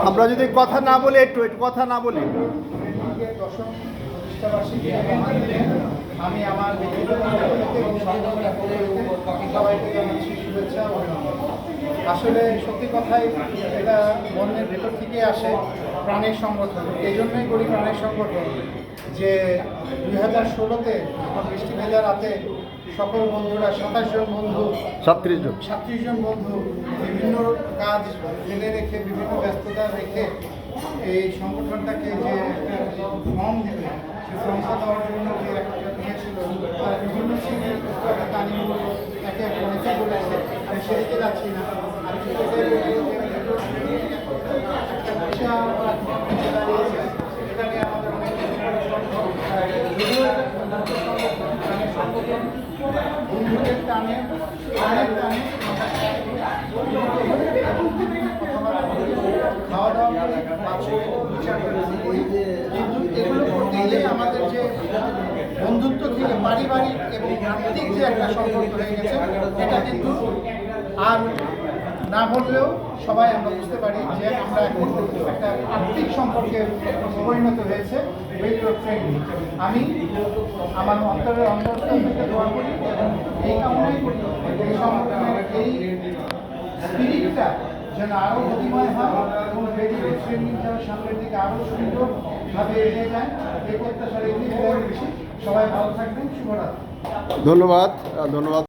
আমরা যদি কথা না বলি, একটু কথা না বলি, দশম প্রতিষ্ঠাবার্ষিকী আমি আমার ব্যক্তিগত সবাইকে জানাচ্ছি শুভেচ্ছা ও অভিনন্দন। আসলে সত্যি কথাই এটা মনের ভেতর থেকে আসে প্রাণের সংগঠন। এই জন্যই করি প্রাণের সংগঠন যে 2016-তে যখন বৃষ্টি ভেজা রাতে সকল বন্ধুরা 27 জন বন্ধু 37 জন বন্ধু বিভিন্ন কাজ ফেলে রেখে বিভিন্ন ব্যস্ততা রেখে এই সংগঠনটাকে যে ফর্ম দেবে সেই ফর্মটা দেওয়ার জন্য যে একটা নিয়েছিল তার বিভিন্ন শ্রেণীর তালিমগুলো একে অনেকে বলেছে। আমি সেদিকে যাচ্ছি না, আমি সেটাই বলবো যে একটা বিশাল দাঁড়িয়েছে, সেটা নিয়ে আমাদের অনেক বন্ধুদের টানে অনেক টানে খাওয়া দাওয়া করে বিচার করে, কিন্তু এগুলো করতে গিয়ে আমাদের যে বন্ধুত্ব থেকে পারিবারিক এবং আর্থিক যে একটা সম্পর্ক হয়ে গেছে, এটা কিন্তু আর না বললেও সবাই আমরা বুঝতে পারি যে আমরা এখন একটা আর্থিক সম্পর্কে পরিণত হয়েছে। আমি আমার অন্তরের অন্তরস্থল থেকে দোয়া করি এবং এই কামনাই করি এই সংগঠনের এই স্পিরিটটা যেন আরও গতিময় হয় এবং বেরিয়ে ট্রেনিং যেন সামনের দিকে আরও সুন্দরভাবে এগিয়ে যায়, এই প্রত্যাশার এগিয়ে সবাই ভালো থাকবেন। শুভরাত্রি। ধন্যবাদ।